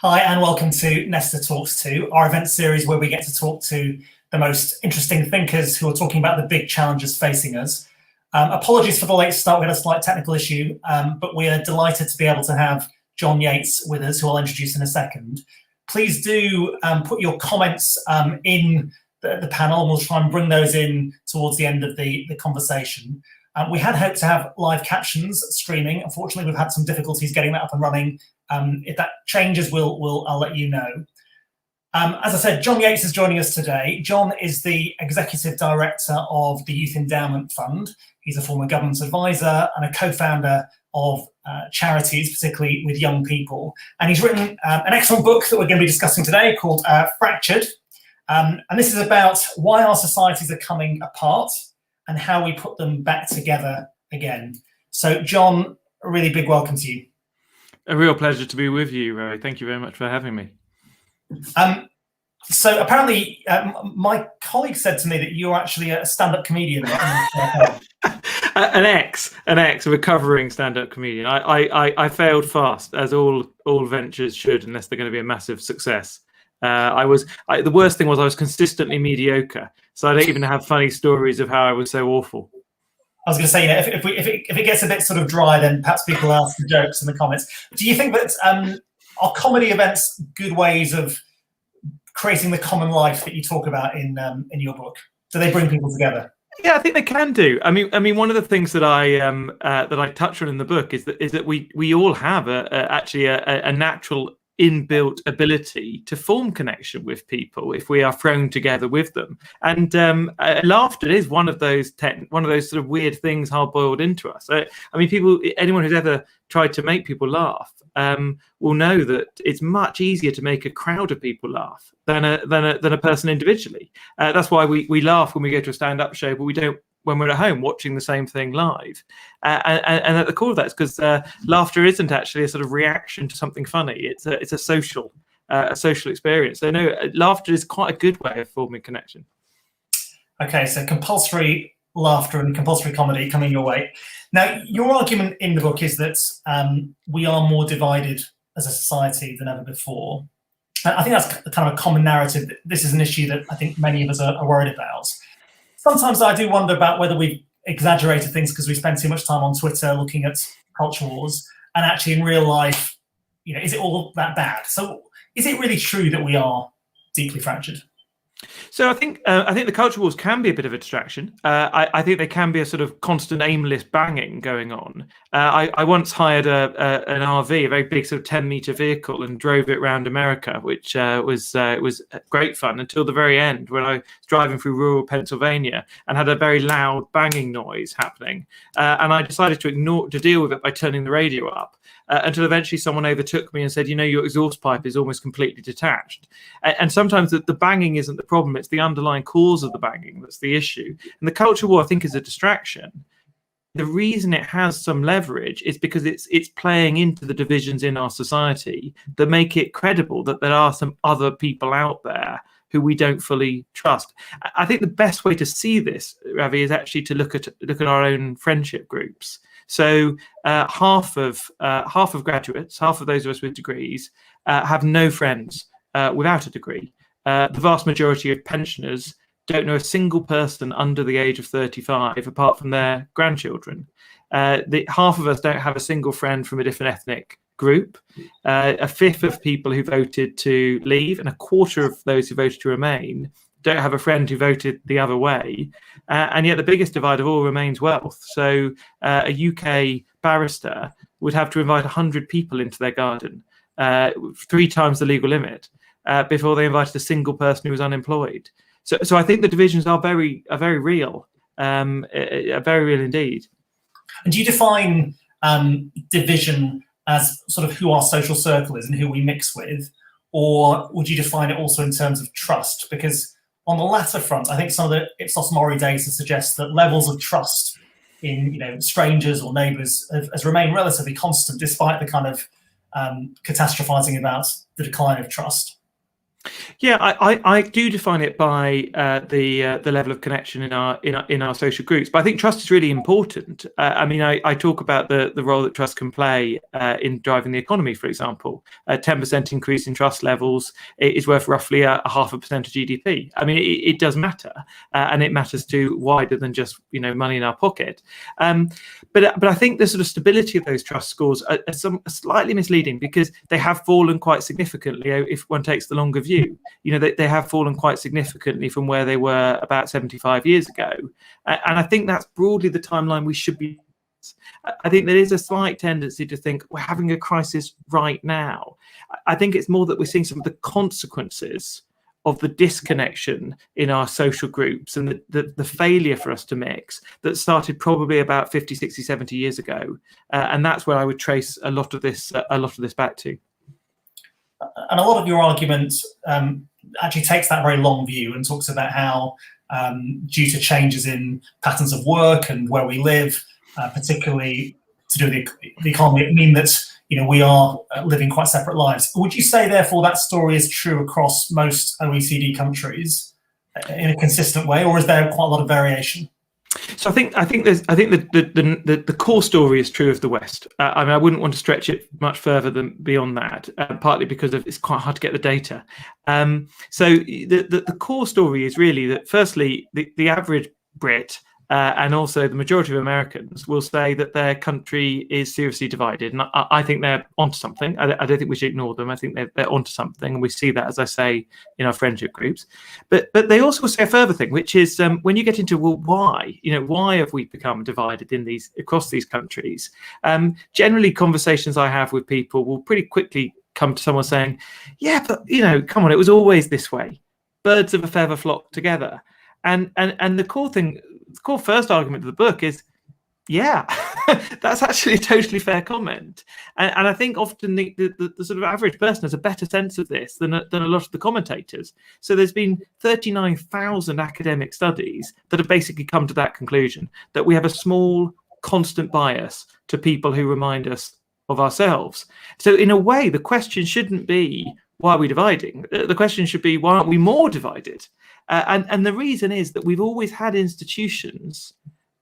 Hi, and welcome to Nesta Talks 2, our event series where we get to talk to the most interesting thinkers who are talking about the big challenges facing us. Apologies for the late start, we had a slight technical issue, but we are delighted to be able to have John Yates with us, who I'll introduce in a second. Please do put your comments in the panel, and we'll try and bring those in towards the end of the conversation. We had hoped to have live captions streaming. Unfortunately, we've had some difficulties getting that up and running. If that changes, I'll let you know. As I said, John Yates is joining us today. John is the Executive Director of the Youth Endowment Fund. He's a former government advisor and a co-founder of charities, particularly with young people. And he's written an excellent book that we're going to be discussing today called Fractured. And this is about why our societies are coming apart and how we put them back together again. So, John, a really big welcome to you. A real pleasure to be with you, Rory. Thank you very much for having me. So apparently, my colleague said to me that you're actually a stand-up comedian. An ex recovering stand-up comedian. I failed fast, as all ventures should, unless they're going to be a massive success. The worst thing was I was consistently mediocre, so I don't even have funny stories of how I was so awful. I was going to say, if it gets a bit sort of dry, then perhaps people ask the jokes in the comments. Do you think that are comedy events good ways of creating the common life that you talk about in your book? Do they bring people together? Yeah, I think they can do. I mean, one of the things that I touch on in the book is that we all have actually a natural inbuilt ability to form connection with people if we are thrown together with them, and laughter is one of those sort of weird things hard boiled into us. I mean, anyone who's ever tried to make people laugh will know that it's much easier to make a crowd of people laugh than a person individually. That's why we laugh when we go to a stand-up show, but we don't when we're at home watching the same thing live. And at the core of that is because laughter isn't actually a sort of reaction to something funny. It's a social experience. So no, laughter is quite a good way of forming connection. Okay, so compulsory laughter and compulsory comedy coming your way. Now, your argument in the book is that we are more divided as a society than ever before. I think that's kind of a common narrative. This is an issue that I think many of us are worried about. Sometimes I do wonder about whether we've exaggerated things because we spend too much time on Twitter looking at culture wars, and actually in real life, is it all that bad? So is it really true that we are deeply fractured? So I think the culture wars can be a bit of a distraction. I think there can be a sort of constant aimless banging going on. I once hired an RV, a very big sort of 10-meter vehicle, and drove it around America, which was great fun until the very end when I was driving through rural Pennsylvania and had a very loud banging noise happening, and I decided to deal with it by turning the radio up. Until eventually someone overtook me and said, your exhaust pipe is almost completely detached. And sometimes the banging isn't the problem, it's the underlying cause of the banging that's the issue. And the culture war, I think, is a distraction. The reason it has some leverage is because it's playing into the divisions in our society that make it credible that there are some other people out there who we don't fully trust. I think the best way to see this, Ravi, is actually to look at our own friendship groups. So half of graduates, half of those of us with degrees, have no friends without a degree. The vast majority of pensioners don't know a single person under the age of 35 apart from their grandchildren. Half of us don't have a single friend from a different ethnic group. A fifth of people who voted to leave and a quarter of those who voted to remain don't have a friend who voted the other way. And yet the biggest divide of all remains wealth. So a UK barrister would have to invite 100 people into their garden, 3 times the legal limit, before they invited a single person who was unemployed. So I think the divisions are very real, are very real indeed. And do you define division as sort of who our social circle is and who we mix with, or would you define it also in terms of trust? Because on the latter front, I think some of the Ipsos Mori data suggests that levels of trust in strangers or neighbours has remained relatively constant despite the kind of catastrophizing about the decline of trust. Yeah, I do define it by the level of connection in our social groups, but I think trust is really important. I mean, I talk about the role that trust can play in driving the economy. For example, a 10% increase in trust levels is worth roughly a 0.5% of GDP. I mean, it does matter, and it matters to wider than just money in our pocket. But I think the sort of stability of those trust scores are slightly misleading because they have fallen quite significantly if one takes the longer view. They have fallen quite significantly from where they were about 75 years ago. And I think that's broadly the timeline we should be. I think there is a slight tendency to think we're having a crisis right now. I think it's more that we're seeing some of the consequences of the disconnection in our social groups and the failure for us to mix that started probably about 50, 60, 70 years ago. And that's where I would trace a lot of this back to. And a lot of your argument actually takes that very long view and talks about how, due to changes in patterns of work and where we live, particularly to do with the economy, it means that we are living quite separate lives. Would you say, therefore, that story is true across most OECD countries in a consistent way, or is there quite a lot of variation? So I think the core story is true of the West. I mean, I wouldn't want to stretch it much further than beyond that, partly because it's quite hard to get the data. So the core story is really that, firstly, the average Brit and also the majority of Americans will say that their country is seriously divided. And I think they're onto something. I don't think we should ignore them. I think they're onto something. And we see that, as I say, in our friendship groups. But they also say a further thing, which is when you get into, well, why? Why have we become divided across these countries? Generally, conversations I have with people will pretty quickly come to someone saying, yeah, but, come on, it was always this way. Birds of a feather flock together. And the core first argument of the book is, yeah, that's actually a totally fair comment. And I think often the sort of average person has a better sense of this than a lot of the commentators. So there's been 39,000 academic studies that have basically come to that conclusion, that we have a small, constant bias to people who remind us of ourselves. So in a way, the question shouldn't be, why are we dividing? The question should be, why aren't we more divided? And the reason is that we've always had institutions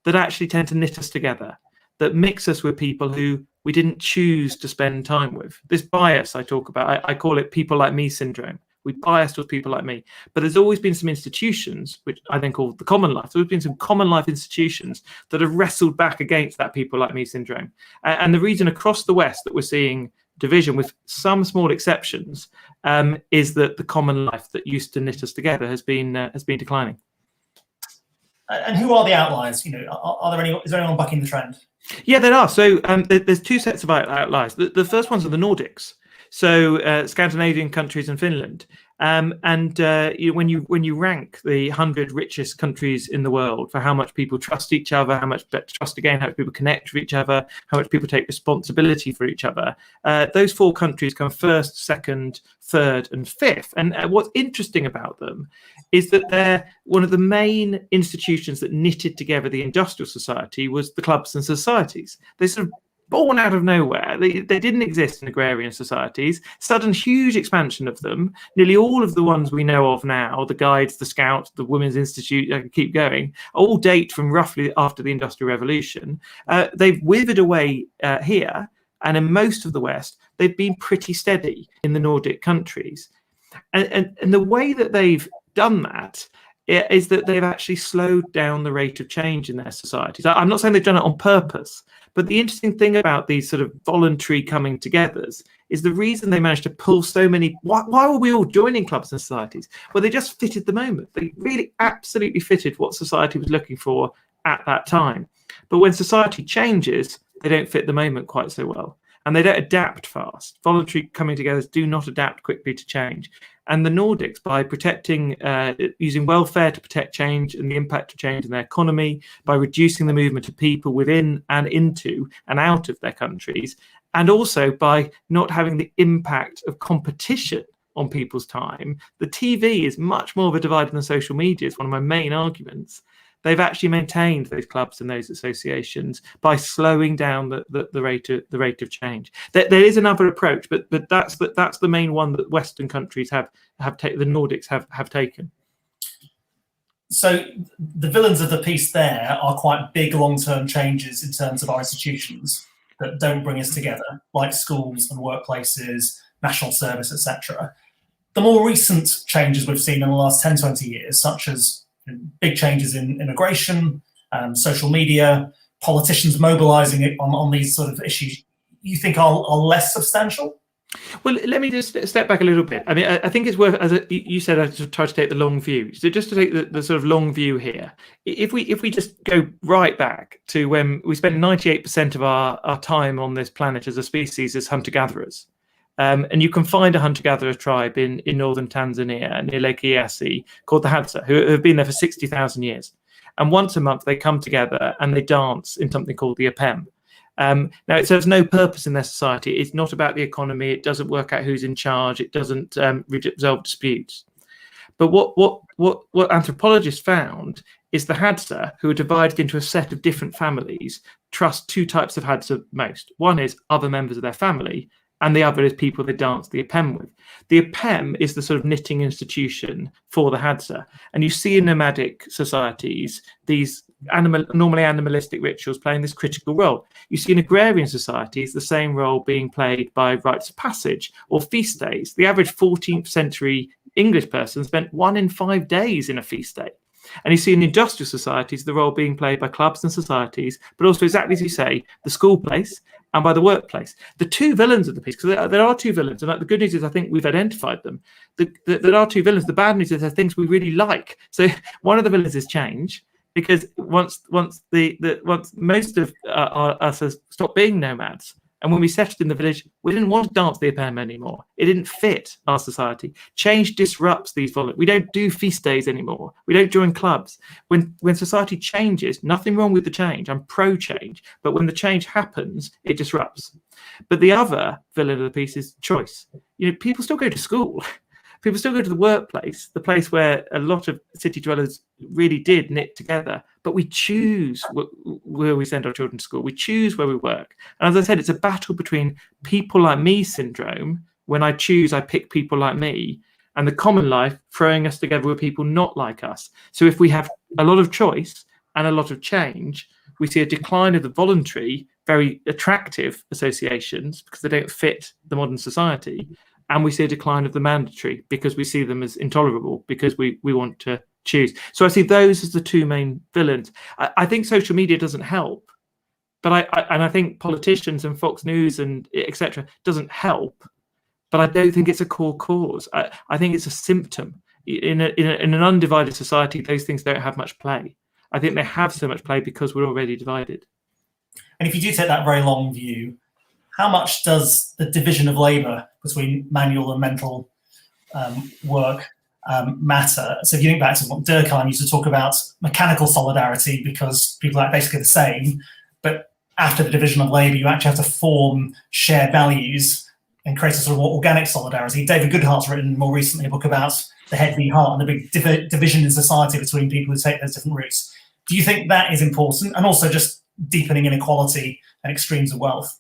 that actually tend to knit us together, that mix us with people who we didn't choose to spend time with. This bias I talk about, I call it people like me syndrome. We biased with people like me. But there's always been some institutions, which I then call the common life. There's been some common life institutions that have wrestled back against that people like me syndrome. And the reason across the West that we're seeing division, with some small exceptions, is that the common life that used to knit us together has been declining. And who are the outliers? Are there any? Is there anyone bucking the trend? Yeah, there are. So there's two sets of outliers. The first ones are the Nordics. So Scandinavian countries and Finland. When you rank the 100 richest countries in the world for how much people trust each other, how much trust again, how much people connect with each other, how much people take responsibility for each other, those four countries come first, second, third, and fifth. And what's interesting about them is that they're one of the main institutions that knitted together the industrial society was the clubs and societies. They sort of born out of nowhere. They didn't exist in agrarian societies. Sudden huge expansion of them. Nearly all of the ones we know of now, the Guides, the Scouts, the Women's Institute, I can keep going, all date from roughly after the Industrial Revolution. They've withered away here, and in most of the West, they've been pretty steady in the Nordic countries. And the way that they've done that is that they've actually slowed down the rate of change in their societies. I'm not saying they've done it on purpose, but the interesting thing about these sort of voluntary coming togethers is the reason they managed to pull so many. Why were we all joining clubs and societies? Well, they just fitted the moment. They really absolutely fitted what society was looking for at that time. But when society changes, they don't fit the moment quite so well. And they don't adapt fast. Voluntary coming together do not adapt quickly to change. And the Nordics, by protecting, using welfare to protect change and the impact of change in their economy, by reducing the movement of people within and into and out of their countries, and also by not having the impact of competition on people's time. The TV is much more of a divider than social media. It's one of my main arguments. they've actually maintained those clubs and those associations by slowing down the rate of change. There is another approach, but that's the main one that Western countries have taken. The Nordics have taken. So the villains of the piece there are quite big long-term changes in terms of our institutions that don't bring us together, like schools and workplaces, national service, etc. The more recent changes we've seen in the last 10, 20 years, such as big changes in immigration, social media, politicians mobilizing on these sort of issues, you think are less substantial? Well, let me just step back a little bit. I mean, I think it's worth, as you said, I try to take the long view. So just to take the sort of long view here, if we just go right back to when we spent 98% of our time on this planet as a species as hunter-gatherers, and you can find a hunter-gatherer tribe in northern Tanzania near Lake Eyasi called the Hadza, who have been there for 60,000 years. And once a month they come together and they dance in something called the Apem. Now, it serves no purpose in their society. It's not about the economy. It doesn't work out who's in charge. It doesn't resolve disputes. But what anthropologists found is the Hadza, who are divided into a set of different families, trust two types of Hadza most. One is other members of their family, and the other is people they dance the Apem with. The Apem is the sort of knitting institution for the Hadza. And you see in nomadic societies these normally animalistic rituals playing this critical role. You see in agrarian societies the same role being played by rites of passage or feast days. The average 14th century English person spent 1 in 5 days in a feast day. And you see in industrial societies the role being played by clubs and societies, but also, exactly as you say, the school place and by the workplace. The two villains of the piece, because there are two villains, and the good news is I think we've identified them. There are two villains. The bad news is there are things we really like. So one of the villains is change, because once most of us has stopped being nomads, and when we settled in the village, we didn't want to dance the Apem anymore. It didn't fit our society. Change disrupts these volumes. We don't do feast days anymore. We don't join clubs. When society changes, nothing wrong with the change. I'm pro-change. But when the change happens, it disrupts. But the other villain of the piece is choice. People still go to school. People still go to the workplace, the place where a lot of city dwellers really did knit together. But we choose where we send our children to school. We choose where we work. And as I said, it's a battle between people like me syndrome. When I choose, I pick people like me, and the common life throwing us together with people not like us. So if we have a lot of choice and a lot of change, we see a decline of the voluntary, very attractive associations because they don't fit the modern society. And we see a decline of the mandatory because we see them as intolerable, because we want to choose. So I see those as the two main villains. I think social media doesn't help, but I think politicians and Fox News and etc. doesn't help. But I don't think it's a core cause. I think it's a symptom. In an undivided society, those things don't have much play. I think they have so much play because we're already divided. And if you do take that very long view, how much does the division of labour between manual and mental work matter? So if you think back to what Durkheim used to talk about, mechanical solidarity, because people are basically the same, but after the division of labour, you actually have to form shared values and create a sort of more organic solidarity. David Goodhart's written more recently a book about the head v heart and the big division in society between people who take those different routes. Do you think that is important? And also just deepening inequality and extremes of wealth?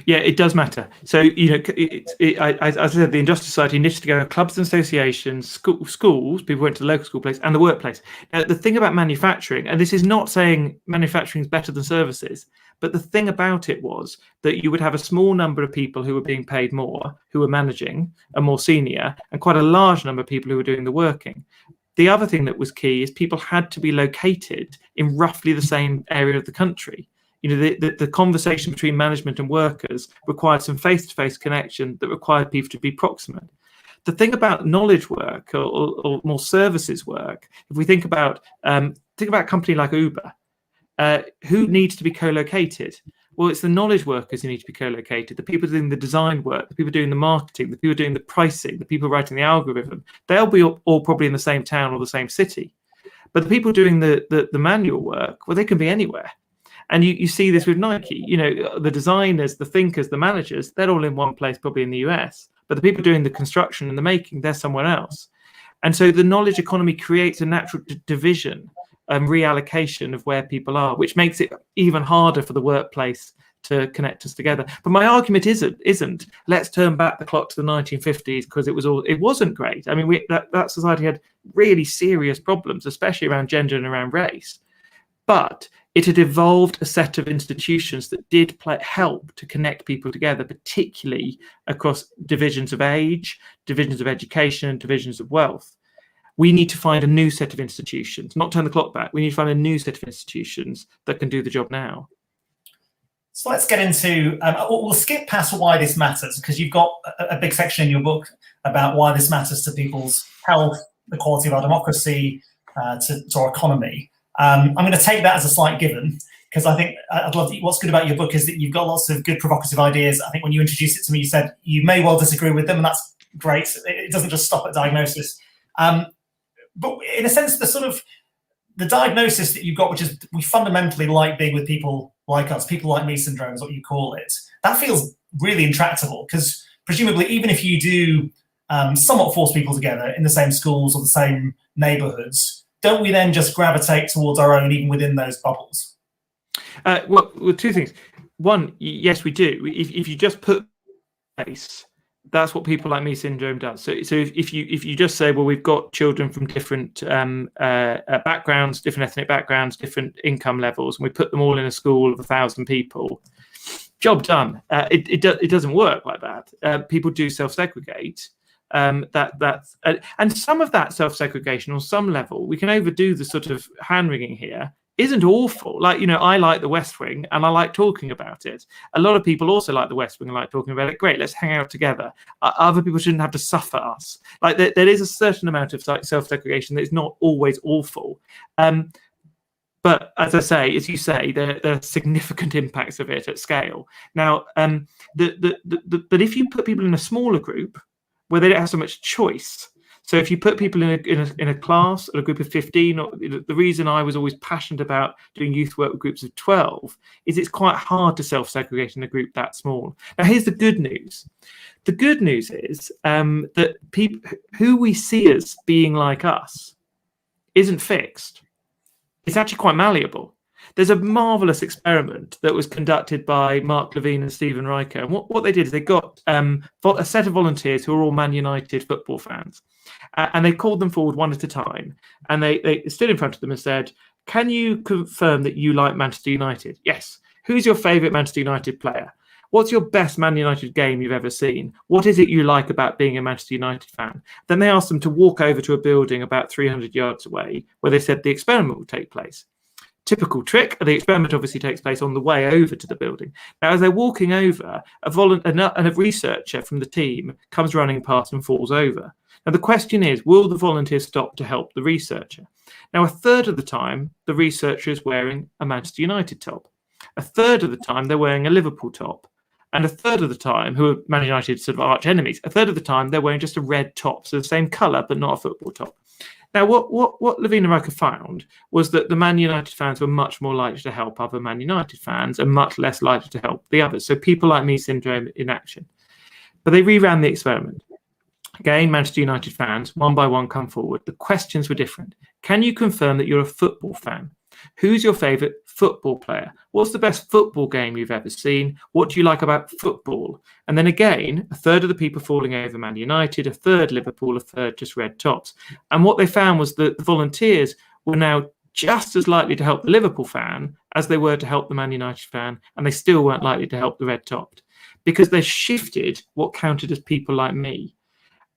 Yeah, it does matter. So, as I said, the industrial society knitted together clubs and associations, schools, people went to the local school place, and the workplace. Now, the thing about manufacturing, and this is not saying manufacturing is better than services, but the thing about it was that you would have a small number of people who were being paid more, who were managing and more senior, and quite a large number of people who were doing the working. The other thing that was key is people had to be located in roughly the same area of the country. The conversation between management and workers required some face-to-face connection that required people to be proximate. The thing about knowledge work or more services work, if we think about a company like Uber, who needs to be co-located? Well, it's the knowledge workers who need to be co-located, the people doing the design work, the people doing the marketing, the people doing the pricing, the people writing the algorithm. They'll be all probably in the same town or the same city. But the people doing the manual work, well, they can be anywhere. And you see this with Nike, the designers, the thinkers, the managers, they're all in one place, probably in the US. But the people doing the construction and the making, they're somewhere else. And so the knowledge economy creates a natural division reallocation of where people are, which makes it even harder for the workplace to connect us together. But my argument isn't let's turn back the clock to the 1950s because it wasn't great. I mean, that society had really serious problems, especially around gender and around race. But it had evolved a set of institutions that did help to connect people together, particularly across divisions of age, divisions of education, and divisions of wealth. We need to find a new set of institutions, not turn the clock back. We need to find a new set of institutions that can do the job now. So let's get into, we'll skip past why this matters, because you've got a big section in your book about why this matters to people's health, the quality of our democracy, to our economy. I'm going to take that as a slight given, because I think what's good about your book is that you've got lots of good provocative ideas. I think when you introduced it to me, you said you may well disagree with them, and that's great. It doesn't just stop at diagnosis. But in a sense, the diagnosis that you've got, which is we fundamentally like being with people like us, people like me syndrome is what you call it, that feels really intractable, because presumably even if you do somewhat force people together in the same schools or the same neighborhoods, don't we then just gravitate towards our own even within those bubbles? Well, two things. One, yes, we do. If you just put place, that's what people like me syndrome does. So if you just say, well, we've got children from different backgrounds, different ethnic backgrounds, different income levels, and we put them all in a school of 1,000 people, job done. It doesn't work like that. People do self-segregate. And some of that self-segregation on some level, we can overdo the sort of hand-wringing here, isn't awful. Like, I like the West Wing and I like talking about it. A lot of people also like the West Wing and like talking about it. Great, let's hang out together. Other people shouldn't have to suffer us. Like there is a certain amount of self-segregation that is not always awful. But as I say, as you say, there are significant impacts of it at scale. Now, but if you put people in a smaller group where they don't have so much choice, so if you put people in a class or a group of 15, or the reason I was always passionate about doing youth work with groups of 12 is it's quite hard to self-segregate in a group that small. Now, here's the good news. The good news is that people who we see as being like us isn't fixed. It's actually quite malleable. There's a marvelous experiment that was conducted by Mark Levine and Stephen Riker. And what they did is they got a set of volunteers who are all Man United football fans. And they called them forward one at a time. And they stood in front of them and said, can you confirm that you like Manchester United? Yes. Who's your favourite Manchester United player? What's your best Man United game you've ever seen? What is it you like about being a Manchester United fan? Then they asked them to walk over to a building about 300 yards away where they said the experiment would take place. Typical trick, the experiment obviously takes place on the way over to the building. Now, as they're walking over, a researcher from the team comes running past and falls over. Now, the question is, will the volunteers stop to help the researcher? Now, a third of the time, the researcher is wearing a Manchester United top. A third of the time, they're wearing a Liverpool top. And a third of the time, who are Man United sort of arch enemies, a third of the time, they're wearing just a red top, so the same colour, but not a football top. Now, what Levine and Riker found was that the Man United fans were much more likely to help other Man United fans and much less likely to help the others. So people like me syndrome in action. But they reran the experiment. Again, Manchester United fans, one by one, come forward. The questions were different. Can you confirm that you're a football fan? Who's your favourite football player? What's the best football game you've ever seen? What do you like about football? And then again, a third of the people falling over Man United, a third Liverpool, a third just red tops. And what they found was that the volunteers were now just as likely to help the Liverpool fan as they were to help the Man United fan, and they still weren't likely to help the red topped because they shifted what counted as people like me.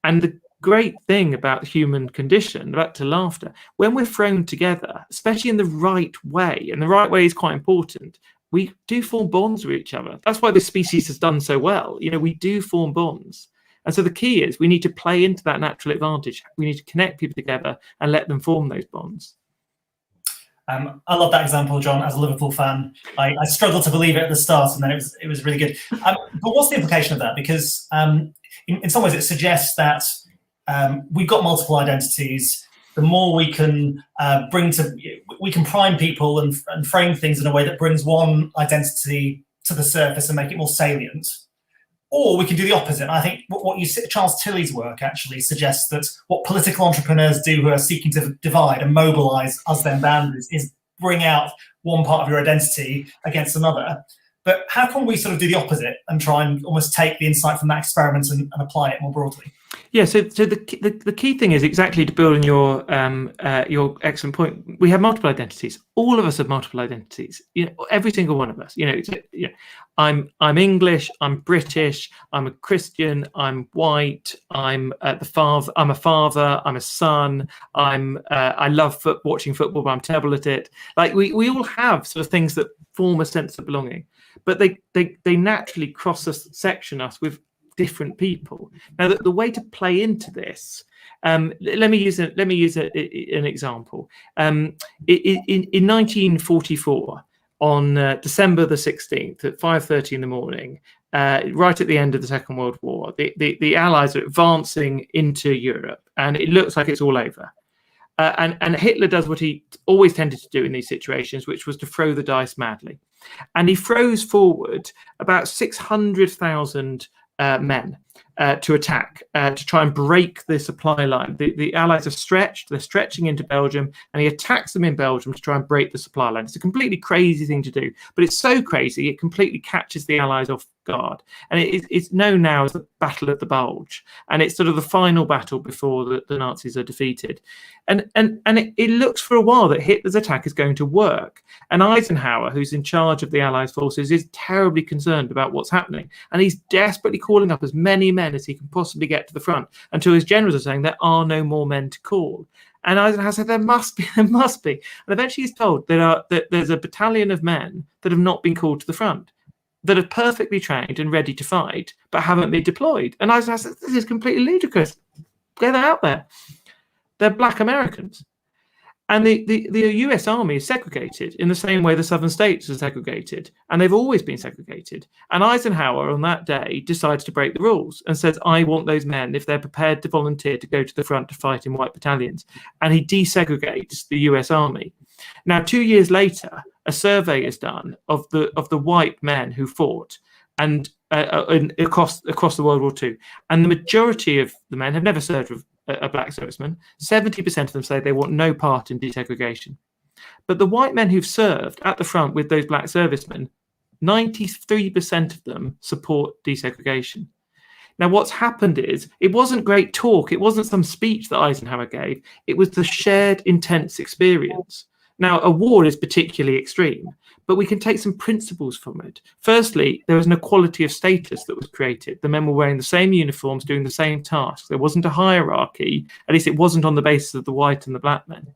And the great thing about the human condition, back to laughter, when we're thrown together, especially in the right way, and the right way is quite important, we do form bonds with each other. That's why this species has done so well. We do form bonds. And so the key is we need to play into that natural advantage. We need to connect people together and let them form those bonds. I love that example, John. As a Liverpool fan, I struggled to believe it at the start, and then it was really good. But what's the implication of that? Because in some ways it suggests that we've got multiple identities. The more we can we can prime people and frame things in a way that brings one identity to the surface and make it more salient. Or we can do the opposite. And I think what you see, Charles Tilley's work actually suggests that what political entrepreneurs do who are seeking to divide and mobilize us then boundaries is bring out one part of your identity against another. But how can we sort of do the opposite and try and almost take the insight from that experiment and apply it more broadly? Yeah, so the key thing is exactly to build on your excellent point. We have multiple identities. All of us have multiple identities. Every single one of us. I'm English. I'm British. I'm a Christian. I'm white. I'm a father. I'm a son. I love watching football, but I'm terrible at it. Like we all have sort of things that form a sense of belonging, but they naturally section us with different people. Now, the way to play into this, let me use an example. In 1944, on December the 16th at 5:30 in the morning, right at the end of the Second World War, the Allies are advancing into Europe, and it looks like it's all over. And Hitler does what he always tended to do in these situations, which was to throw the dice madly. And he throws forward about 600,000 men to attack, to try and break the supply line. The Allies are stretched, they're stretching into Belgium, and he attacks them in Belgium to try and break the supply line. It's a completely crazy thing to do, but it's so crazy, it completely catches the Allies off guard. And it's known now as the Battle of the Bulge. And it's sort of the final battle before the Nazis are defeated. And it looks for a while that Hitler's attack is going to work. And Eisenhower, who's in charge of the Allies forces, is terribly concerned about what's happening. And he's desperately calling up as many men as he can possibly get to the front, until his generals are saying there are no more men to call. And Eisenhower said, there must be. And eventually he's told that there's a battalion of men that have not been called to the front, that are perfectly trained and ready to fight, but haven't been deployed. And Eisenhower said, this is completely ludicrous. Get them out there. They're black Americans. And the US Army is segregated in the same way the southern states are segregated. And they've always been segregated. And Eisenhower on that day decides to break the rules and says, I want those men, if they're prepared to volunteer, to go to the front to fight in white battalions. And he desegregates the US Army. Now, 2 years later, a survey is done of the white men who fought and across the World War II. And the majority of the men have never served with a black serviceman. 70% of them say they want no part in desegregation. But the white men who've served at the front with those black servicemen, 93% of them support desegregation. Now, what's happened is it wasn't great talk. It wasn't some speech that Eisenhower gave. It was the shared intense experience. Now, a war is particularly extreme, but we can take some principles from it. Firstly, there was an equality of status that was created. The men were wearing the same uniforms, doing the same tasks. There wasn't a hierarchy. At least it wasn't on the basis of the white and the black men.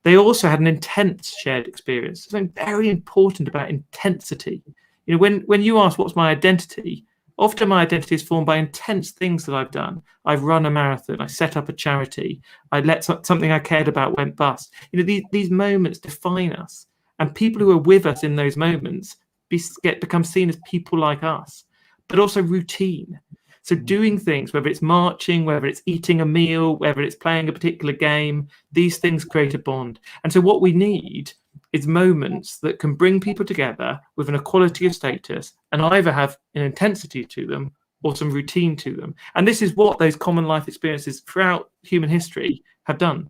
They also had an intense shared experience. Something very important about intensity. When you ask what's my identity, often my identity is formed by intense things that I've done. I've run a marathon. I set up a charity. I let something I cared about went bust. These moments define us. And people who are with us in those moments become seen as people like us, but also routine. So doing things, whether it's marching, whether it's eating a meal, whether it's playing a particular game, these things create a bond. And so what we need is moments that can bring people together with an equality of status and either have an intensity to them or some routine to them. And this is what those common life experiences throughout human history have done.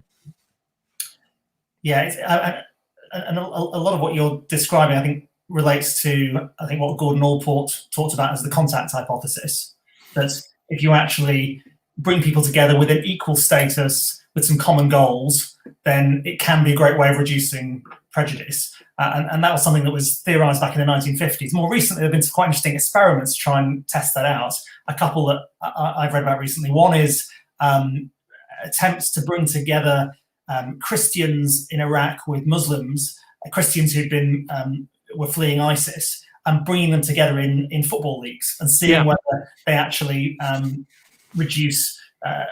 Yeah, and a lot of what you're describing, I think, relates to, what Gordon Allport talked about as the contact hypothesis. That if you actually bring people together with an equal status, with some common goals, then it can be a great way of reducing prejudice. And that was something that was theorized back in the 1950s. More recently, there have been some quite interesting experiments to try and test that out. A couple that I've read about recently. One is attempts to bring together Christians in Iraq with Muslims, Christians who'd been were fleeing ISIS, and bringing them together in football leagues and seeing whether they actually reduce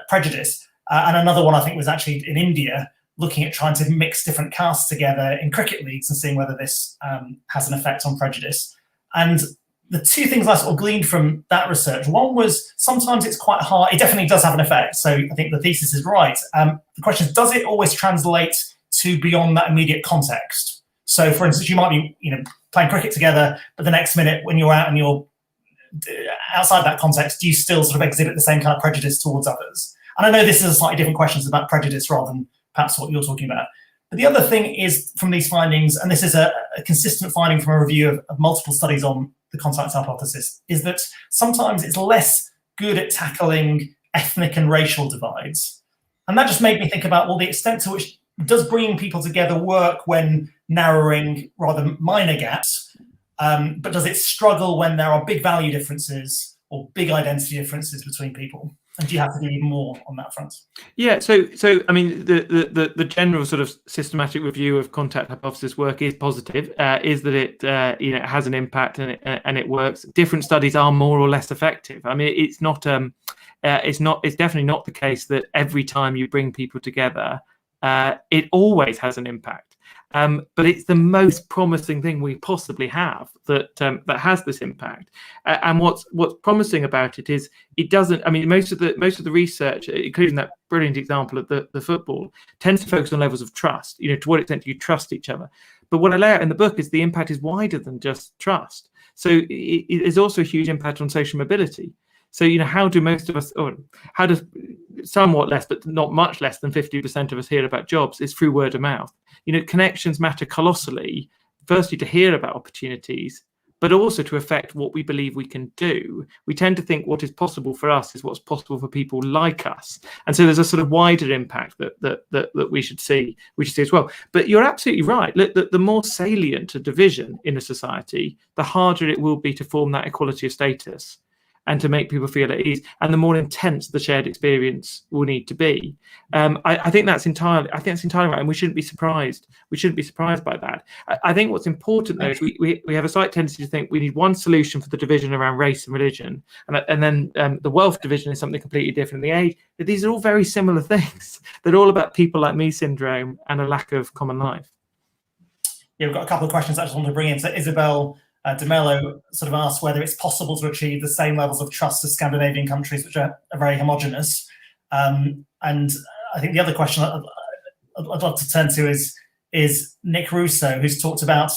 prejudice. And another one I think was actually in India, looking at trying to mix different castes together in cricket leagues and seeing whether this has an effect on prejudice. And the two things I sort of gleaned from that research, one was sometimes it's quite hard. It definitely does have an effect. So I think the thesis is right. The question is, does it always translate to beyond that immediate context? So, for instance, you might be, playing cricket together, but the next minute when you're out and you're outside that context, do you still sort of exhibit the same kind of prejudice towards others? And I know this is a slightly different question, it's about prejudice rather than perhaps what you're talking about. But the other thing is from these findings, and this is a consistent finding from a review of multiple studies on the contact hypothesis, is that sometimes it's less good at tackling ethnic and racial divides. And that just made me think about, well, the extent to which does bringing people together work when narrowing rather minor gaps, but does it struggle when there are big value differences or big identity differences between people? And do you have to do even more on that front? Yeah, so I mean, the general sort of systematic review of contact hypothesis work is positive. Is that it it has an impact and it works. Different studies are more or less effective. I mean, it's definitely not the case that every time you bring people together, it always has an impact. But it's the most promising thing we possibly have that has this impact. And what's promising about it is it doesn't. I mean, most of the research, including that brilliant example of the football, tends to focus on levels of trust. To what extent do you trust each other? But what I lay out in the book is the impact is wider than just trust. So it is also a huge impact on social mobility. So, how do most of us, or how does somewhat less, but not much less than 50% of us hear about jobs? Is through word of mouth. Connections matter colossally, firstly to hear about opportunities, but also to affect what we believe we can do. We tend to think what is possible for us is what's possible for people like us. And so there's a sort of wider impact that we should see as well. But you're absolutely right. Look, the more salient a division in a society, the harder it will be to form that equality of status and to make people feel at ease, and the more intense the shared experience will need to be. I think that's entirely right, and we shouldn't be surprised. We shouldn't be surprised by that. I think what's important though is we have a slight tendency to think we need one solution for the division around race and religion, and then the wealth division is something completely different. The age, but these are all very similar things. They're all about people like me syndrome and a lack of common life. Yeah, we've got a couple of questions I just want to bring in. So Isabel De Mello sort of asked whether it's possible to achieve the same levels of trust as Scandinavian countries, which are very homogenous. And I think the other question I'd love to turn to is Nick Russo, who's talked about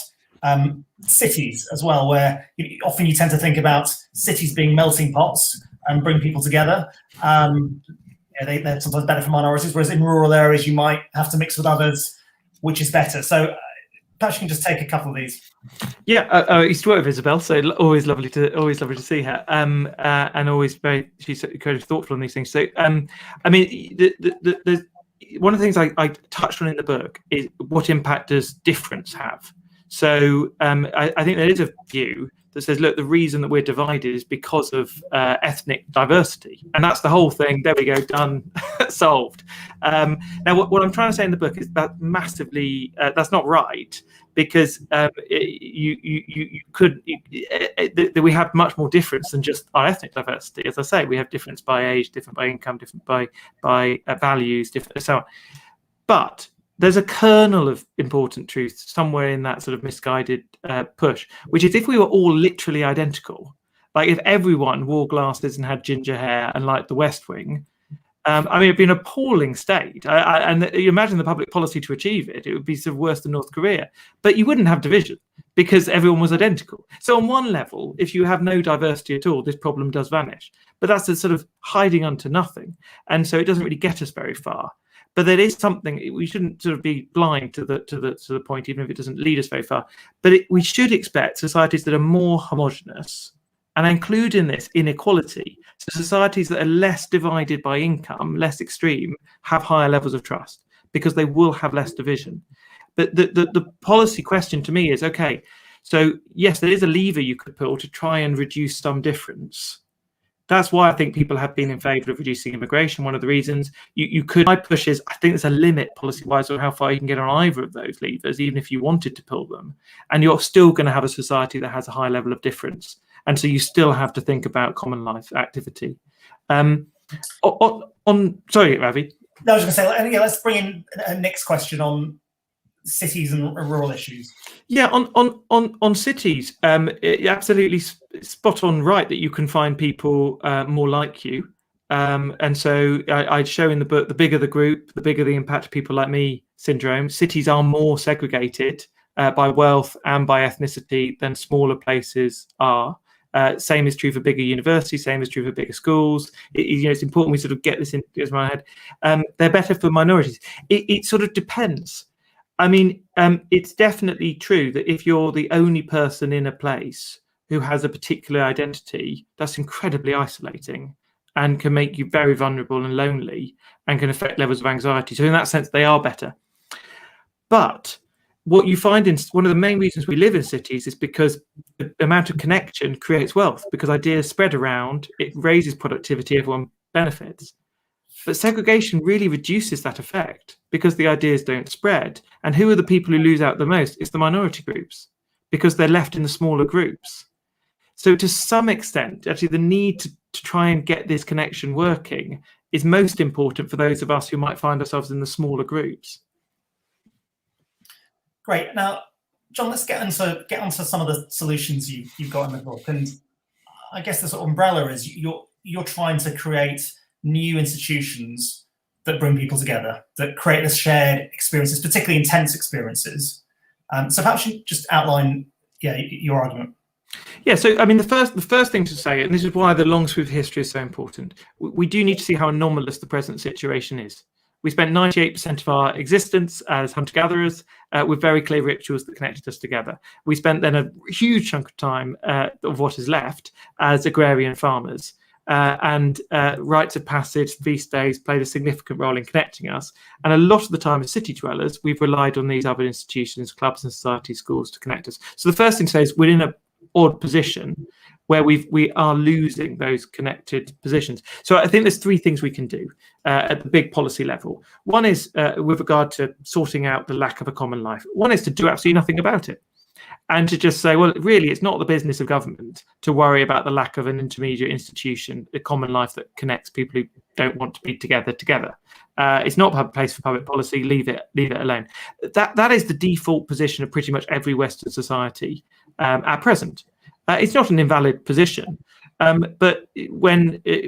cities as well, where often you tend to think about cities being melting pots and bring people together. They're sometimes better for minorities, whereas in rural areas you might have to mix with others, which is better. So perhaps you can just take a couple of these. Yeah, I used to work with Isabel, so always lovely to see her, and always she's kind of thoughtful on these things. So, I mean, the one of the things I touched on in the book is what impact does difference have. So, I think there is a view that says, look, the reason that we're divided is because of ethnic diversity, and that's the whole thing. There we go, done, solved. Now, what I'm trying to say in the book is that massively that's not right, because we have much more difference than just our ethnic diversity. As I say, we have difference by age, different by income, different by values, different so on. But there's a kernel of important truth somewhere in that sort of misguided push, which is if we were all literally identical, like if everyone wore glasses and had ginger hair and liked the West Wing, I mean, it'd be an appalling state. And you imagine the public policy to achieve it, it would be sort of worse than North Korea. But you wouldn't have division because everyone was identical. So on one level, if you have no diversity at all, this problem does vanish. But that's a sort of hiding unto nothing. And so it doesn't really get us very far. But there is something, we shouldn't sort of be blind to the point, even if it doesn't lead us very far. But we should expect societies that are more homogenous, and I include in this inequality. So societies that are less divided by income, less extreme, have higher levels of trust because they will have less division. But the policy question to me is, okay, so yes, there is a lever you could pull to try and reduce some difference. That's why I think people have been in favour of reducing immigration. One of the reasons you could, my push is, I think there's a limit policy-wise on how far you can get on either of those levers, even if you wanted to pull them. And you're still going to have a society that has a high level of difference. And so you still have to think about common life activity. Sorry, Ravi. No, I was going to say, let's bring in a next question on cities and rural issues. Yeah, on cities, absolutely spot on right that you can find people more like you. And so I'd show in the book, the bigger the group, the bigger the impact of people like me syndrome. Cities are more segregated by wealth and by ethnicity than smaller places are. Same is true for bigger universities. Same is true for bigger schools. It's important we sort of get this into my head. They're better for minorities. It sort of depends. I mean, it's definitely true that if you're the only person in a place who has a particular identity, that's incredibly isolating and can make you very vulnerable and lonely and can affect levels of anxiety. So in that sense, they are better. But what you find in one of the main reasons we live in cities is because the amount of connection creates wealth, because ideas spread around, it raises productivity, everyone benefits. But segregation really reduces that effect because the ideas don't spread. And who are the people who lose out the most? It's the minority groups, because they're left in the smaller groups. So to some extent, actually, the need to try and get this connection working is most important for those of us who might find ourselves in the smaller groups. Great. Now, John, let's get onto some of the solutions you've got in the book. And I guess the sort of umbrella is you're trying to create new institutions that bring people together, that create this shared experiences, particularly intense experiences. So perhaps you just outline your argument. Yeah, so I mean, the first thing to say, and this is why the long sweep of history is so important, we do need to see how anomalous the present situation is. We spent 98% of our existence as hunter-gatherers with very clear rituals that connected us together. We spent then a huge chunk of time of what is left as agrarian farmers. And rites of passage, feast days played a significant role in connecting us. And a lot of the time as city dwellers, we've relied on these other institutions, clubs and societies, schools to connect us. So the first thing to say is we're in an odd position where we are losing those connected positions. So I think there's three things we can do at the big policy level. One is with regard to sorting out the lack of a common life. One is to do absolutely nothing about it. And to just say, well, really, it's not the business of government to worry about the lack of an intermediate institution, a common life that connects people who don't want to be together. It's not a place for public policy. Leave it alone. That is the default position of pretty much every Western society at present. It's not an invalid position. But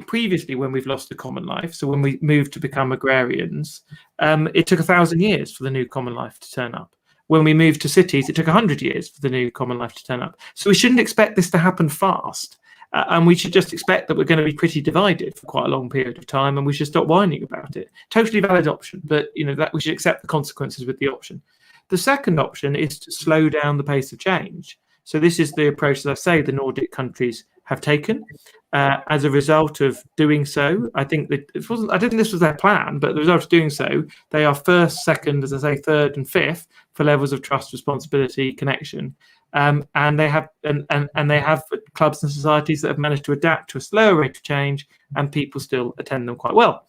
previously, when we've lost the common life, so when we moved to become agrarians, it took 1,000 years for the new common life to turn up. When we moved to cities, it took 100 years for the new common life to turn up. So we shouldn't expect this to happen fast. And we should just expect that we're going to be pretty divided for quite a long period of time, and we should stop whining about it. Totally valid option, but that we should accept the consequences with the option. The second option is to slow down the pace of change. So this is the approach, as I say, the Nordic countries have taken. As a result of doing so, I don't think this was their plan, but the result of doing so, they are first, second, as I say, third, and fifth for levels of trust, responsibility, connection, and they have clubs and societies that have managed to adapt to a slower rate of change, and people still attend them quite well.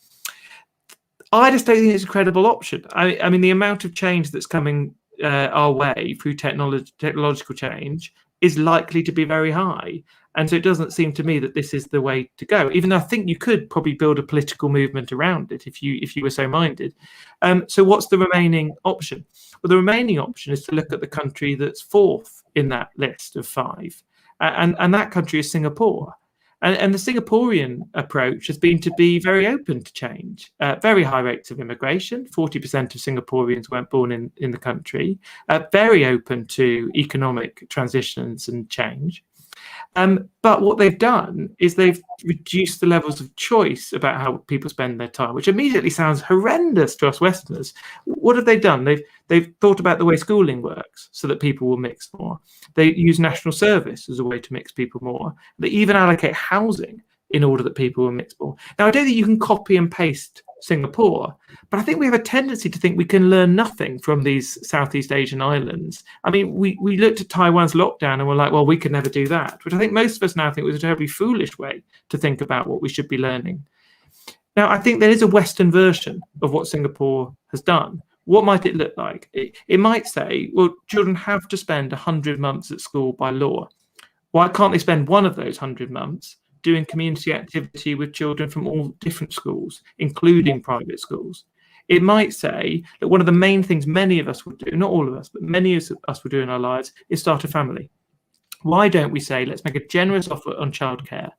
I just don't think it's a credible option. I mean, the amount of change that's coming our way through technological change is likely to be very high. And so it doesn't seem to me that this is the way to go, even though I think you could probably build a political movement around it if you were so minded. So what's the remaining option? Well, the remaining option is to look at the country that's fourth in that list of five. And that country is Singapore. And the Singaporean approach has been to be very open to change. Very high rates of immigration. 40% of Singaporeans weren't born in the country. Very open to economic transitions and change. But what they've done is they've reduced the levels of choice about how people spend their time, which immediately sounds horrendous to us Westerners. What have they done? They've thought about the way schooling works so that people will mix more. They use national service as a way to mix people more. They even allocate housing in order that people will mix more. Now, I don't think you can copy and paste Singapore, but I think we have a tendency to think we can learn nothing from these Southeast Asian islands. I mean, we looked at Taiwan's lockdown and we're like, well, we could never do that, which I think most of us now think was a terribly foolish way to think about what we should be learning. Now, I think there is a Western version of what Singapore has done. What might it look like? It might say, well, children have to spend 100 months at school by law. Why can't they spend one of those 100 months doing community activity with children from all different schools, including private schools? It might say that one of the main things many of us would do, not all of us, but many of us would do in our lives, is start a family. Why don't we say, let's make a generous offer on childcare,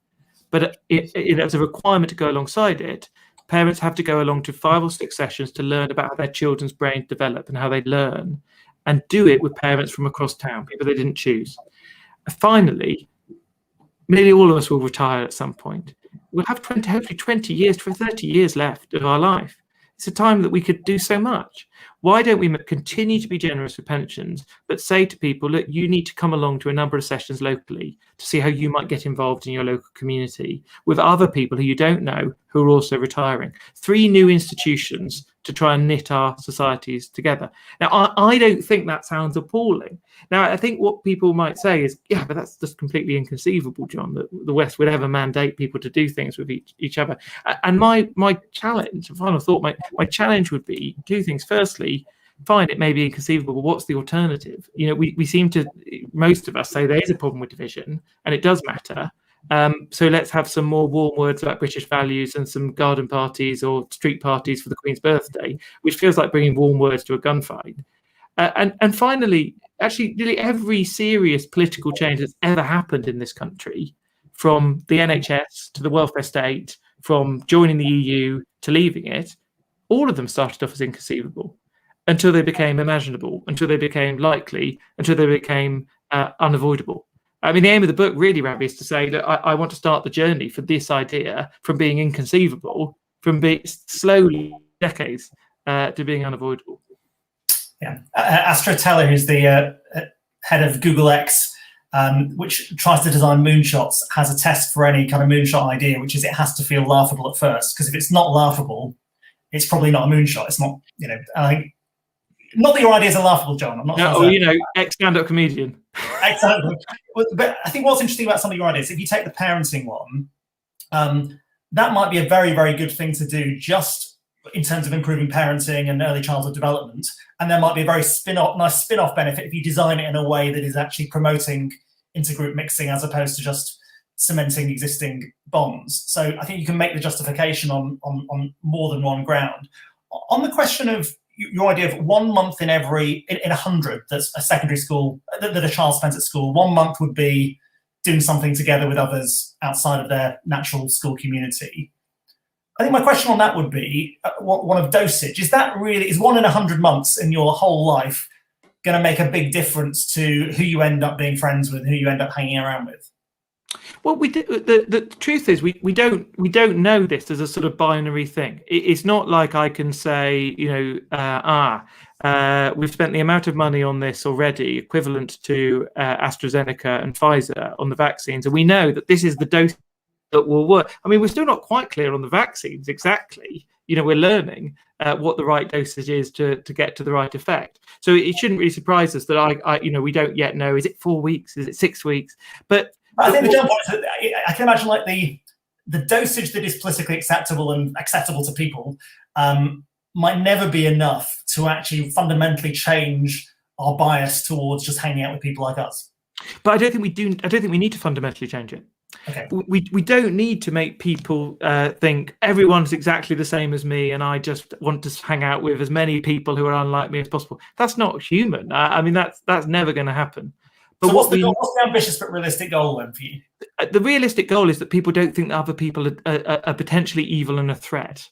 but as a requirement to go alongside it, parents have to go along to 5 or 6 sessions to learn about how their children's brains develop and how they learn, and do it with parents from across town, people they didn't choose. Finally, nearly all of us will retire at some point. We'll have hopefully 20 years to 30 years left of our life. It's a time that we could do so much. Why don't we continue to be generous with pensions, but say to people, look, you need to come along to a number of sessions locally to see how you might get involved in your local community with other people who you don't know who are also retiring. 3 new institutions to try and knit our societies together. Now, I don't think that sounds appalling. Now, I think what people might say is, yeah, but that's just completely inconceivable, John, that the West would ever mandate people to do things with each other. And my challenge, final thought, my challenge would be 2 things. Firstly, fine, it may be inconceivable, but what's the alternative? You know, we seem to, most of us say there is a problem with division, and it does matter. So let's have some more warm words about British values and some garden parties or street parties for the Queen's birthday, which feels like bringing warm words to a gunfight. And finally, actually, nearly every serious political change that's ever happened in this country, from the NHS to the welfare state, from joining the EU to leaving it, all of them started off as inconceivable until they became imaginable, until they became likely, until they became unavoidable. I mean, the aim of the book really, Ravi, is to say that I want to start the journey for this idea from being inconceivable, from being slowly decades to being unavoidable. Yeah, Astra Teller, who's the head of Google X, which tries to design moonshots, has a test for any kind of moonshot idea, which is it has to feel laughable at first, because if it's not laughable, it's probably not a moonshot. It's not, you know, not that your ideas are laughable, John. I'm not. No, you know, ex-stand-up comedian. Exactly. But I think what's interesting about some of your ideas, if you take the parenting one, that might be a very, very good thing to do just in terms of improving parenting and early childhood development. And there might be a very nice spin-off benefit if you design it in a way that is actually promoting intergroup mixing as opposed to just cementing existing bonds. So I think you can make the justification on more than one ground. On the question of your idea of 1 month in 100 that's a secondary school that a child spends at school, 1 month would be doing something together with others outside of their natural school community. I think my question on that would be one of dosage. Is 1 in 100 months in your whole life going to make a big difference to who you end up being friends with, who you end up hanging around with? Well, the truth is we don't know this as a sort of binary thing. It's not like I can say, you know, we've spent the amount of money on this already, equivalent to AstraZeneca and Pfizer on the vaccines, and we know that this is the dose that will work. I mean, we're still not quite clear on the vaccines exactly. You know, we're learning what the right dosage is to get to the right effect. So it shouldn't really surprise us that I you know, we don't yet know. Is it 4 weeks? Is it 6 weeks? But I think the jump point is that I can imagine like the dosage that is politically acceptable and acceptable to people might never be enough to actually fundamentally change our bias towards just hanging out with people like us. But I don't think we do. I don't think we need to fundamentally change it. Okay. We don't need to make people think everyone's exactly the same as me and I just want to hang out with as many people who are unlike me as possible. That's not human. I mean, that's never going to happen. But so what's the ambitious but realistic goal then for you? The realistic goal is that people don't think that other people are potentially evil and a threat.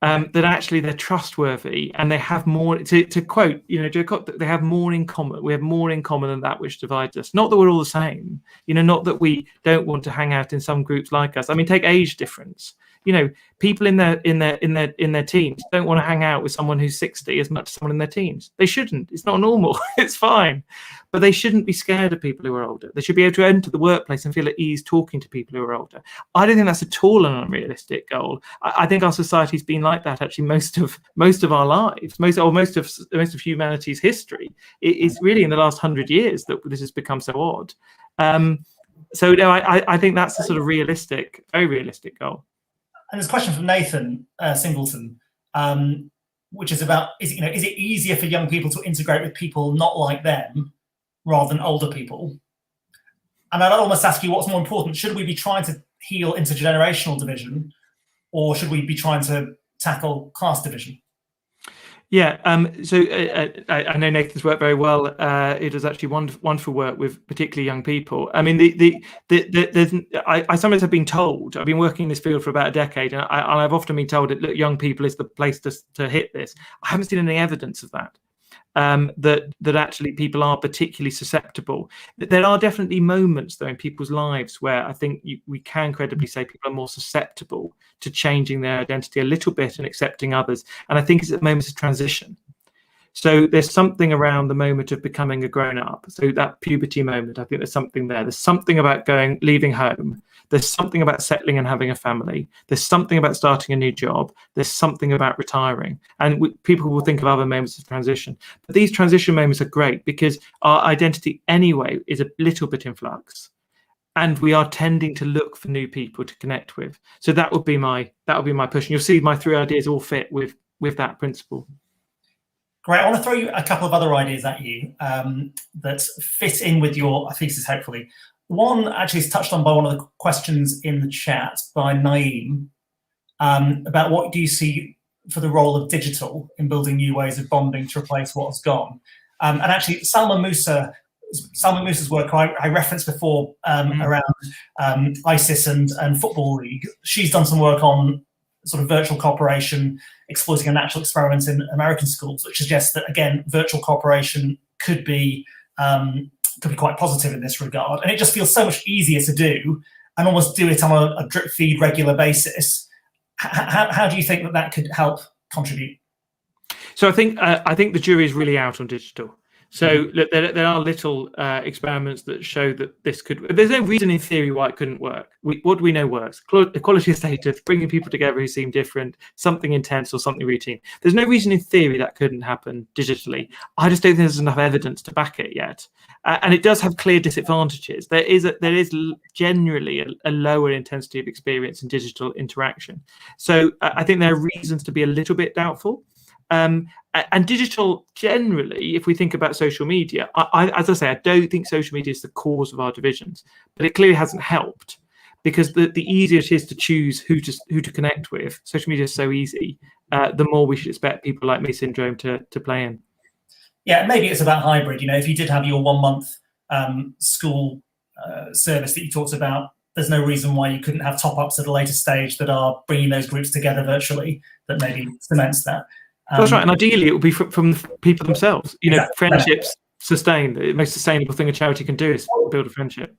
That actually they're trustworthy and they have more, to quote, you know, Joe Cox, they have more in common. We have more in common than that which divides us. Not that we're all the same, you know, not that we don't want to hang out in some groups like us. I mean, take age difference. You know, people in their teens don't want to hang out with someone who's 60 as much as someone in their teens. They shouldn't. It's not normal. It's fine. But they shouldn't be scared of people who are older. They should be able to enter the workplace and feel at ease talking to people who are older. I don't think that's at all an unrealistic goal. I think our society's been like that actually most of our lives, most of humanity's history. It's really in the last 100 years that this has become so odd. So no, I think that's a sort of realistic, very realistic goal. And there's a question from Nathan Singleton, which is about, is it easier for young people to integrate with people not like them rather than older people? And I'd almost ask you, what's more important? Should we be trying to heal intergenerational division, or should we be trying to tackle class division? Yeah, so I know Nathan's worked very well. It does actually wonderful work with particularly young people. I mean, I sometimes have been told, I've been working in this field for about a decade, and I've often been told that, look, young people is the place to hit this. I haven't seen any evidence of that. that actually people are particularly susceptible. There are definitely moments, though, in people's lives where I think we can credibly say people are more susceptible to changing their identity a little bit and accepting others. And I think it's at moments of transition. So there's something around the moment of becoming a grown-up. So that puberty moment, I think there's something there. There's something about leaving home. There's something about settling and having a family. There's something about starting a new job. There's something about retiring. And people will think of other moments of transition. But these transition moments are great because our identity anyway is a little bit in flux. And we are tending to look for new people to connect with. So that would be my push. And you'll see my 3 ideas all fit with that principle. Great. I want to throw you a couple of other ideas at you that fit in with your thesis, hopefully. One actually is touched on by one of the questions in the chat by Naeem about what do you see for the role of digital in building new ways of bonding to replace what has gone. And actually, Salma Musa's work I referenced before around ISIS and Football League. She's done some work on sort of virtual cooperation, exploiting a natural experiment in American schools, which suggests that, again, virtual cooperation could be quite positive in this regard. And it just feels so much easier to do and almost do it on a drip feed regular basis. How do you think that could help contribute? So I think the jury is really out on digital. So look, there are little experiments that show that this could. There's no reason in theory why it couldn't work. What do we know works? Equality of status, bringing people together who seem different, something intense or something routine. There's no reason in theory that couldn't happen digitally. I just don't think there's enough evidence to back it yet. And it does have clear disadvantages. There is generally a lower intensity of experience in digital interaction. So I think there are reasons to be a little bit doubtful. And digital generally, if we think about social media, as I say, I don't think social media is the cause of our divisions, but it clearly hasn't helped because the easier it is to choose who to connect with, social media is so easy, the more we should expect people like me syndrome to play in. Yeah, maybe it's about hybrid. You know, if you did have your 1 month school service that you talked about, there's no reason why you couldn't have top-ups at a later stage that are bringing those groups together virtually that maybe cements that. That's right, and ideally it would be from people themselves. You know, friendships sustain. The most sustainable thing a charity can do is build a friendship.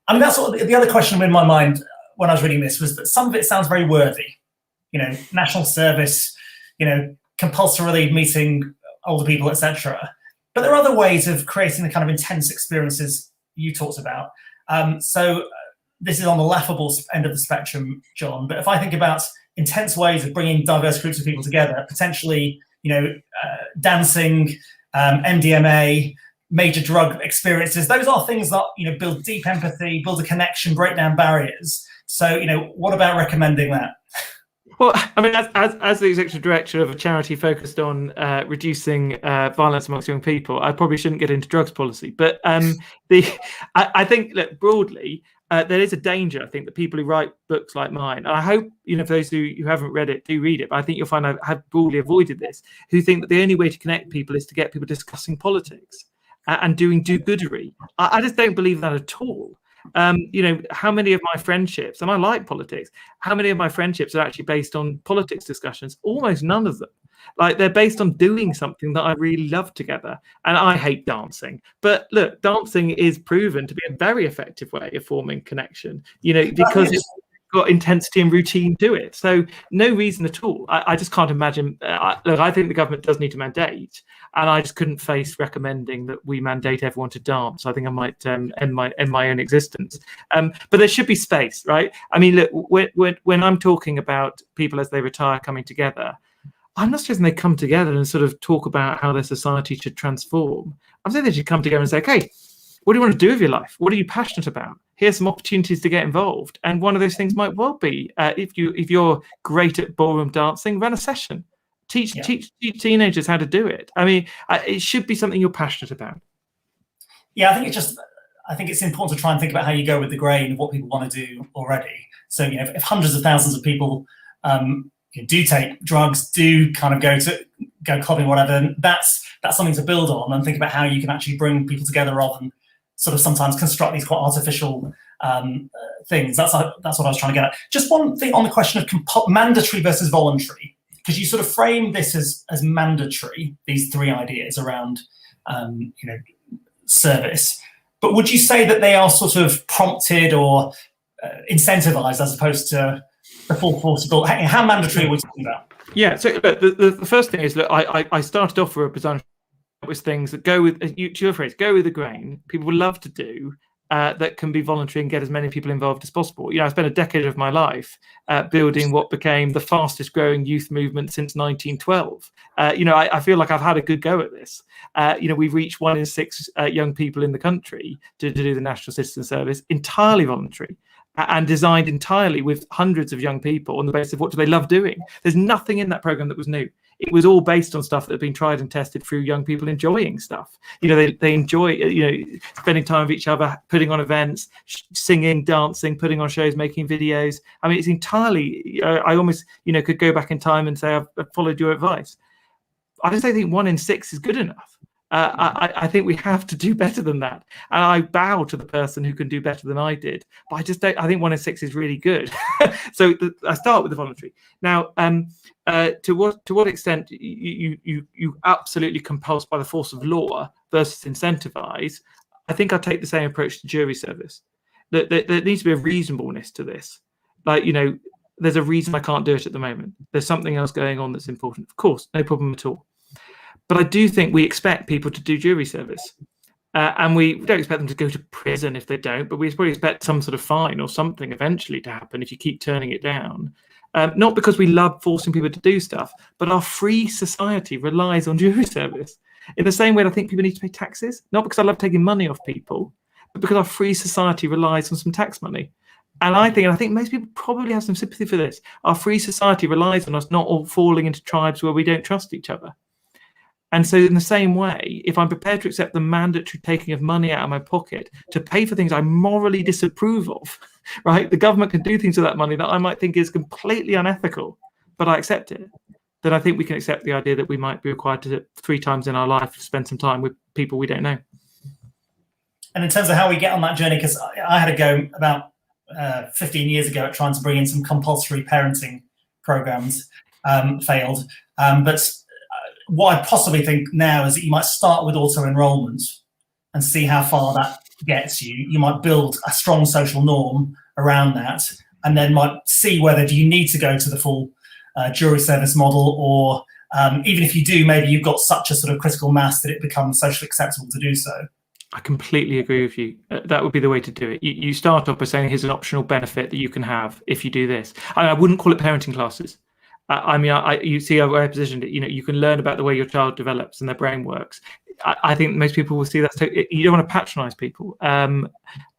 I mean, that's what the other question in my mind when I was reading this was that some of it sounds very worthy. You know, national service, you know, compulsorily meeting older people, etc. But there are other ways of creating the kind of intense experiences you talked about. So this is on the laughable end of the spectrum, John. But if I think about intense ways of bringing diverse groups of people together, potentially, you know, dancing, MDMA, major drug experiences, those are things that, you know, build deep empathy, build a connection, break down barriers. So, you know, what about recommending that? Well, I mean, as the executive director of a charity focused on reducing violence amongst young people, I probably shouldn't get into drugs policy. But I think that broadly, there is a danger, I think, that people who write books like mine, and I hope, you know, for those who haven't read it, do read it, but I think you'll find I have broadly avoided this, who think that the only way to connect people is to get people discussing politics and doing do-goodery. I just don't believe that at all. You know, how many of my friendships, and I like politics, how many of my friendships are actually based on politics discussions? Almost none of them. Like, they're based on doing something that I really love together. And I hate dancing. But look, dancing is proven to be a very effective way of forming connection, you know, because it's got intensity and routine to it. So no reason at all. I just can't imagine. Look, I think the government does need to mandate. And I just couldn't face recommending that we mandate everyone to dance. I think I might end my own existence. But there should be space, right? I mean, look, when I'm talking about people as they retire coming together, I'm not suggesting they come together and sort of talk about how their society should transform. I'm saying they should come together and say, okay, what do you want to do with your life? What are you passionate about? Here's some opportunities to get involved. And one of those things might well be, if you're great at ballroom dancing, run a session. Teach teenagers how to do it. I mean, it should be something you're passionate about. Yeah, I think it's important to try and think about how you go with the grain of what people want to do already. So, you know, if hundreds of thousands of people do take drugs, do kind of go clubbing, whatever, that's something to build on and think about how you can actually bring people together rather than sort of sometimes construct these quite artificial things. That's what I was trying to get at. Just one thing on the question of mandatory versus voluntary. because you sort of frame this as mandatory, these three ideas around service. But would you say that they are sort of prompted or incentivized as opposed to the full forcible? How mandatory are we talking about? Yeah, so the first thing is that I started off with a presumption was things that go with, to your phrase, go with the grain. People would love to do that can be voluntary and get as many people involved as possible. I spent a decade of my life building what became the fastest growing youth movement since 1912. I feel like I've had a good go at this. We've reached 1 in 6 young people in the country to do the National Citizen Service, entirely voluntary and designed entirely with hundreds of young people on the basis of what do they love doing. There's nothing in that program that was new. It was all based on stuff that had been tried and tested through young people enjoying stuff. They enjoy, spending time with each other, putting on events, singing, dancing, putting on shows, making videos. I mean, it's entirely, I almost, could go back in time and say, I've followed your advice. I just don't think 1 in 6 is good enough. I think we have to do better than that. And I bow to the person who can do better than I did. But I just don't, I think 1 in 6 is really good. So I start with the voluntary. Now, to what extent you absolutely compulse by the force of law versus incentivize, I think I take the same approach to jury service. There needs to be a reasonableness to this. There's a reason I can't do it at the moment. There's something else going on that's important. Of course, no problem at all. But I do think we expect people to do jury service. And we don't expect them to go to prison if they don't, but we probably expect some sort of fine or something eventually to happen if you keep turning it down. Not because we love forcing people to do stuff, but our free society relies on jury service. In the same way that I think people need to pay taxes, not because I love taking money off people, but because our free society relies on some tax money. And I think most people probably have some sympathy for this. Our free society relies on us not all falling into tribes where we don't trust each other. And so in the same way, if I'm prepared to accept the mandatory taking of money out of my pocket to pay for things I morally disapprove of, right? The government can do things with that money that I might think is completely unethical, but I accept it. Then I think we can accept the idea that we might be required to 3 times in our life spend some time with people we don't know. And in terms of how we get on that journey, because I had a go about 15 years ago at trying to bring in some compulsory parenting programs, failed. But what I possibly think now is that you might start with auto-enrollment and see how far that gets you. You might build a strong social norm around that, and then might see whether do you need to go to the full jury service model, or even if you do, maybe you've got such a sort of critical mass that it becomes socially acceptable to do so. I completely agree with you. That would be the way to do it. You start off by saying here's an optional benefit that you can have if you do this. I wouldn't call it parenting classes. You see how I positioned it. You can learn about the way your child develops and their brain works. I think most people will see that. So you don't want to patronize people.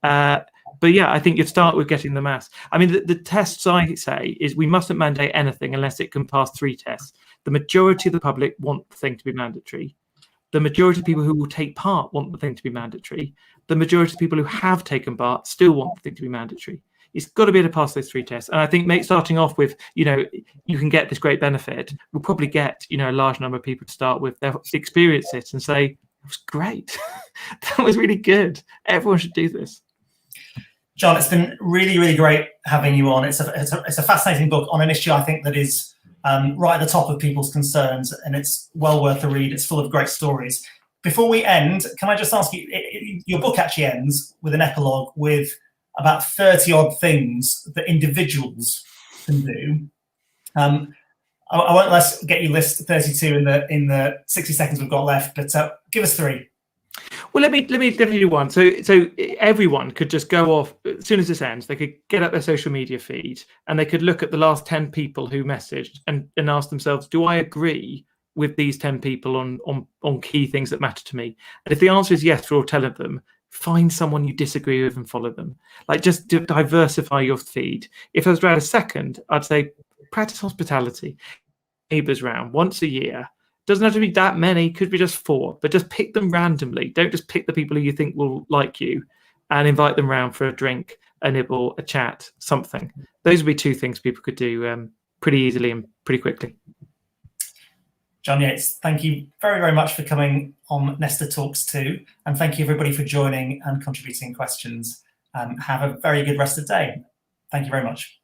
But yeah, I think you'd start with getting the mass. I mean, the tests I say is we mustn't mandate anything unless it can pass 3 tests. The majority of the public want the thing to be mandatory. The majority of people who will take part want the thing to be mandatory. The majority of people who have taken part still want the thing to be mandatory. It's got to be able to pass those 3 tests. And I think starting off with, you can get this great benefit, we'll probably get, a large number of people to start with, they'll experience it and say, it was great. That was really good. Everyone should do this. John, it's been really, really great having you on. It's a fascinating book on an issue I think that is right at the top of people's concerns, and it's well worth a read. It's full of great stories. Before we end, can I just ask you, your book actually ends with an epilogue with about 30 odd things that individuals can do. I won't get you list 32 in the 60 seconds we've got left, but give us 3. Well, let me definitely do one. So everyone could just go off as soon as this ends. They could get up their social media feed and they could look at the last 10 people who messaged and ask themselves, do I agree with these 10 people on key things that matter to me? And if the answer is yes for all 10 of them, find someone you disagree with and follow them. Just to diversify your feed. If I was to add a second, I'd say practice hospitality. Neighbours round once a year. Doesn't have to be that many, could be just 4, but just pick them randomly. Don't just pick the people who you think will like you and invite them round for a drink, a nibble, a chat, something. Those would be 2 things people could do pretty easily and pretty quickly. John Yates, thank you very, very much for coming on Nesta Talks 2. And thank you everybody for joining and contributing questions. Have a very good rest of the day. Thank you very much.